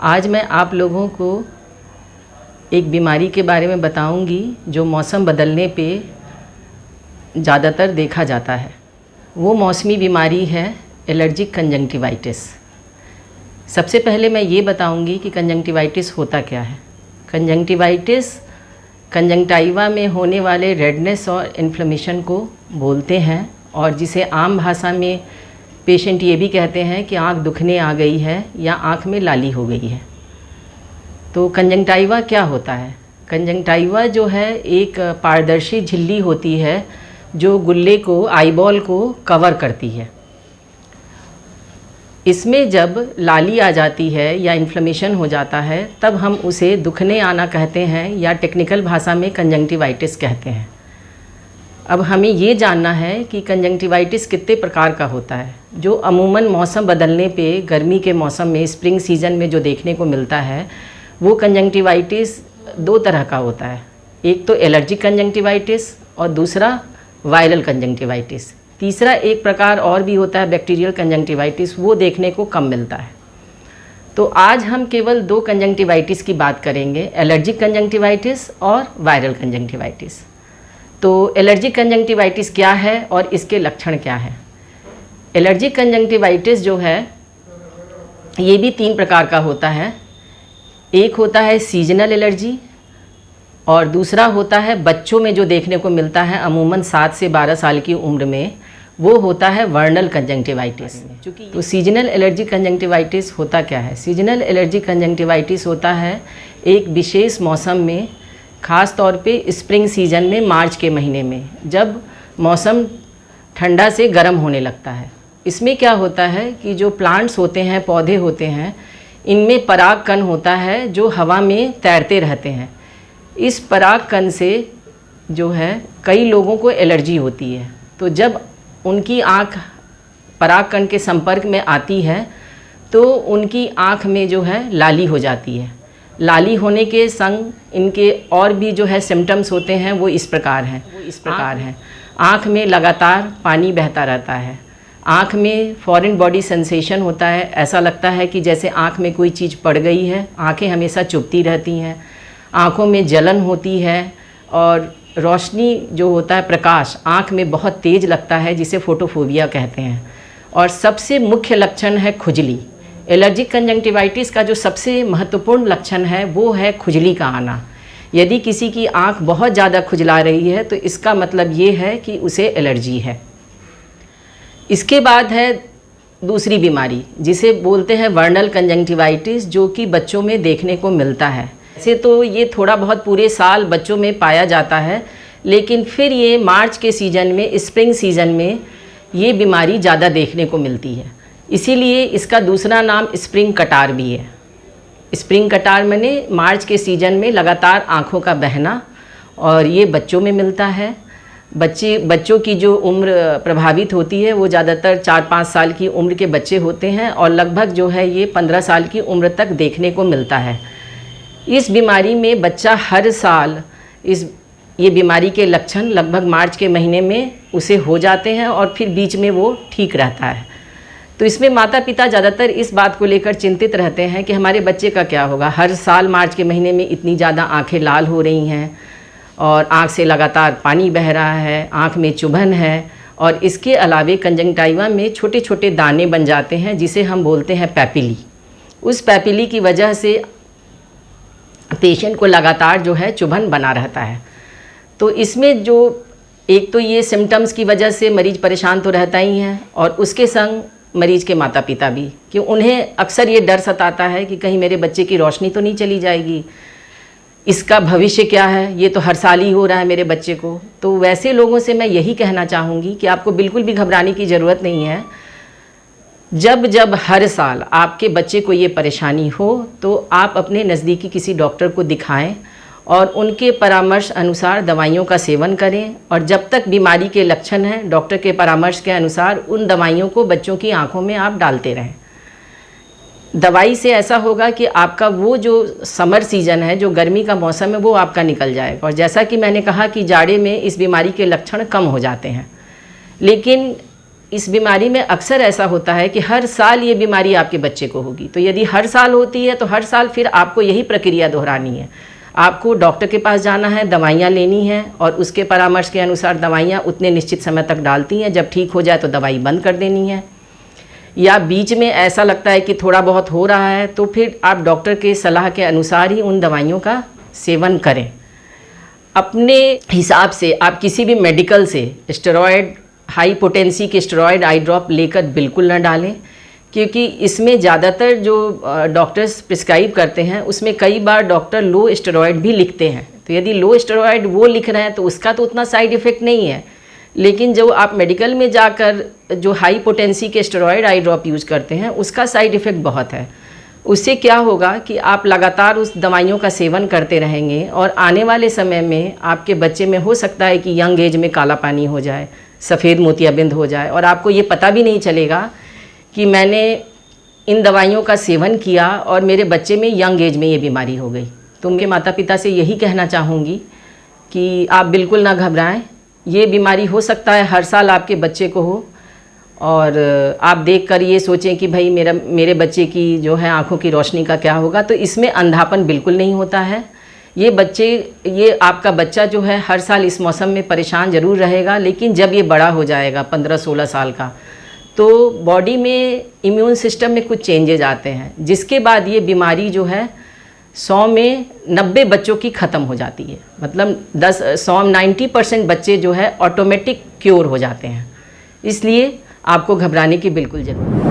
आज मैं आप लोगों को एक बीमारी के बारे में बताऊंगी जो मौसम बदलने पे ज़्यादातर देखा जाता है। वो मौसमी बीमारी है एलर्जिक कंजंक्टिवाइटिस। सबसे पहले मैं ये बताऊंगी कि कंजंक्टिवाइटिस होता क्या है। कंजंक्टिवाइटिस कंजंक्टाइवा में होने वाले रेडनेस और इन्फ्लेमेशन को बोलते हैं, और जिसे आम भाषा में पेशेंट ये भी कहते हैं कि आँख दुखने आ गई है या आँख में लाली हो गई है। तो कंजंक्टाइवा क्या होता है? कंजंक्टाइवा जो है एक पारदर्शी झिल्ली होती है जो गुल्ले को, आईबॉल को कवर करती है। इसमें जब लाली आ जाती है या इन्फ्लेमेशन हो जाता है तब हम उसे दुखने आना कहते हैं, या टेक्निकल भाषा में कंजंक्टिवाइटिस कहते हैं। अब हमें ये जानना है कि कंजंक्टिवाइटिस कितने प्रकार का होता है। जो अमूमन मौसम बदलने पे गर्मी के मौसम में, स्प्रिंग सीजन में जो देखने को मिलता है वो कंजंक्टिवाइटिस दो तरह का होता है। एक तो एलर्जिक कंजंक्टिवाइटिस और दूसरा वायरल कंजंक्टिवाइटिस। तीसरा एक प्रकार और भी होता है बैक्टीरियल कंजंक्टिवाइटिस, वो देखने को कम मिलता है। तो आज हम केवल दो कंजंक्टिवाइटिस की बात करेंगे, एलर्जिक कंजंक्टिवाइटिस और वायरल कंजंक्टिवाइटिस। तो एलर्जिक कंजंक्टिवाइटिस क्या है और इसके लक्षण क्या है? एलर्जिक कंजंक्टिवाइटिस जो है ये भी तीन प्रकार का होता है। एक होता है सीजनल एलर्जी, और दूसरा होता है बच्चों में जो देखने को मिलता है अमूमन 7 से 12 साल की उम्र में, वो होता है वर्नल कंजंक्टिवाइटिस। तो सीजनल एलर्जी कंजंक्टिवाइटिस होता क्या है? सीजनल एलर्जी कंजंक्टिवाइटिस होता है एक विशेष मौसम में, ख़ास तौर पे स्प्रिंग सीजन में, मार्च के महीने में, जब मौसम ठंडा से गर्म होने लगता है। इसमें क्या होता है कि जो प्लांट्स होते हैं, पौधे होते हैं, इनमें पराग कण होता है जो हवा में तैरते रहते हैं। इस पराग कण से जो है कई लोगों को एलर्जी होती है। तो जब उनकी आँख पराग कण के संपर्क में आती है तो उनकी आँख में जो है लाली हो जाती है। लाली होने के संग इनके और भी जो है सिम्टम्स होते हैं वो इस प्रकार हैं। आँख में लगातार पानी बहता रहता है। आँख में फॉरेन बॉडी सेंसेशन होता है, ऐसा लगता है कि जैसे आँख में कोई चीज़ पड़ गई है। आँखें हमेशा चुभती रहती हैं। आँखों में जलन होती है, और रोशनी जो होता है, प्रकाश आँख में बहुत तेज़ लगता है, जिसे फोटोफोबिया कहते हैं। और सबसे मुख्य लक्षण है खुजली। एलर्जिक कंजंक्टिवाइटिस का जो सबसे महत्वपूर्ण लक्षण है वो है खुजली का आना। यदि किसी की आँख बहुत ज़्यादा खुजला रही है तो इसका मतलब ये है कि उसे एलर्जी है। इसके बाद है दूसरी बीमारी जिसे बोलते हैं वर्नल कंजंक्टिवाइटिस, जो कि बच्चों में देखने को मिलता है। ऐसे तो ये थोड़ा बहुत पूरे साल बच्चों में पाया जाता है, लेकिन फिर ये मार्च के सीज़न में, स्प्रिंग सीज़न में ये बीमारी ज़्यादा देखने को मिलती है। इसीलिए इसका दूसरा नाम स्प्रिंग कटार भी है। स्प्रिंग कटार माने मार्च के सीज़न में लगातार आँखों का बहना, और ये बच्चों में मिलता है। बच्चों की जो उम्र प्रभावित होती है वो ज़्यादातर 4-5 साल की उम्र के बच्चे होते हैं, और लगभग जो है ये 15 साल की उम्र तक देखने को मिलता है। इस बीमारी में बच्चा हर साल ये बीमारी के लक्षण लगभग मार्च के महीने में उसे हो जाते हैं, और फिर बीच में वो ठीक रहता है। तो इसमें माता पिता ज़्यादातर इस बात को लेकर चिंतित रहते हैं कि हमारे बच्चे का क्या होगा। हर साल मार्च के महीने में इतनी ज़्यादा आँखें लाल हो रही हैं, और आँख से लगातार पानी बह रहा है, आँख में चुभन है, और इसके अलावे कंजंक्टाइवा में छोटे छोटे दाने बन जाते हैं जिसे हम बोलते हैं पैपिली। उस पैपिली की वजह से पेशेंट को लगातार जो है चुभन बना रहता है। तो इसमें जो एक तो ये सिम्टम्स की वजह से मरीज़ परेशान तो रहता ही है, और उसके संग मरीज़ के माता पिता भी, कि उन्हें अक्सर ये डर सताता है कि कहीं मेरे बच्चे की रोशनी तो नहीं चली जाएगी, इसका भविष्य क्या है, ये तो हर साल ही हो रहा है मेरे बच्चे को। तो वैसे लोगों से मैं यही कहना चाहूँगी कि आपको बिल्कुल भी घबराने की ज़रूरत नहीं है। जब हर साल आपके बच्चे को ये परेशानी हो तो आप अपने नज़दीकी किसी डॉक्टर को दिखाएं, और उनके परामर्श अनुसार दवाइयों का सेवन करें, और जब तक बीमारी के लक्षण हैं डॉक्टर के परामर्श के अनुसार उन दवाइयों को बच्चों की आँखों में आप डालते रहें। दवाई से ऐसा होगा कि आपका वो जो समर सीज़न है, जो गर्मी का मौसम है, वो आपका निकल जाएगा। और जैसा कि मैंने कहा कि जाड़े में इस बीमारी के लक्षण कम हो जाते हैं, लेकिन इस बीमारी में अक्सर ऐसा होता है कि हर साल ये बीमारी आपके बच्चे को होगी। तो यदि हर साल होती है तो हर साल फिर आपको यही प्रक्रिया दोहरानी है। आपको डॉक्टर के पास जाना है, दवाइयाँ लेनी हैं और उसके परामर्श के अनुसार दवाइयाँ उतने निश्चित समय तक डालती हैं। जब ठीक हो जाए तो दवाई बंद कर देनी है, या बीच में ऐसा लगता है कि थोड़ा बहुत हो रहा है तो फिर आप डॉक्टर के सलाह के अनुसार ही उन दवाइयों का सेवन करें। अपने हिसाब से आप किसी भी मेडिकल से स्टेरॉयड, हाई पोटेंसी के स्टेरॉयड आई ड्रॉप लेकर बिल्कुल न डालें, क्योंकि इसमें ज़्यादातर जो डॉक्टर्स प्रिस्क्राइब करते हैं उसमें कई बार डॉक्टर लो स्टेरॉयड भी लिखते हैं। तो यदि लो स्टेरॉयड वो लिख रहे हैं तो उसका तो उतना साइड इफ़ेक्ट नहीं है, लेकिन जो आप मेडिकल में जाकर जो हाई पोटेंसी के स्टेरॉयड आई ड्रॉप यूज़ करते हैं उसका साइड इफ़ेक्ट बहुत है। उससे क्या होगा कि आप लगातार उस दवाइयों का सेवन करते रहेंगे और आने वाले समय में आपके बच्चे में हो सकता है कि यंग एज में काला पानी हो जाए, सफ़ेद मोतियाबिंद हो जाए और आपको ये पता भी नहीं चलेगा कि मैंने इन दवाइयों का सेवन किया और मेरे बच्चे में यंग एज में ये बीमारी हो गई। तो उनके माता पिता से यही कहना चाहूँगी कि आप बिल्कुल ना घबराएं। ये बीमारी हो सकता है हर साल आपके बच्चे को हो, और आप देखकर ये सोचें कि भाई मेरे बच्चे की जो है आँखों की रोशनी का क्या होगा। तो इसमें अंधापन बिल्कुल नहीं होता है। ये आपका बच्चा जो है हर साल इस मौसम में परेशान ज़रूर रहेगा, लेकिन जब ये बड़ा हो जाएगा 15-16 साल का तो बॉडी में इम्यून सिस्टम में कुछ चेंजेज आते हैं, जिसके बाद ये बीमारी जो है 100 में 90 बच्चों की ख़त्म हो जाती है। मतलब 90% बच्चे जो है ऑटोमेटिक क्योर हो जाते हैं। इसलिए आपको घबराने की बिल्कुल ज़रूरत नहीं।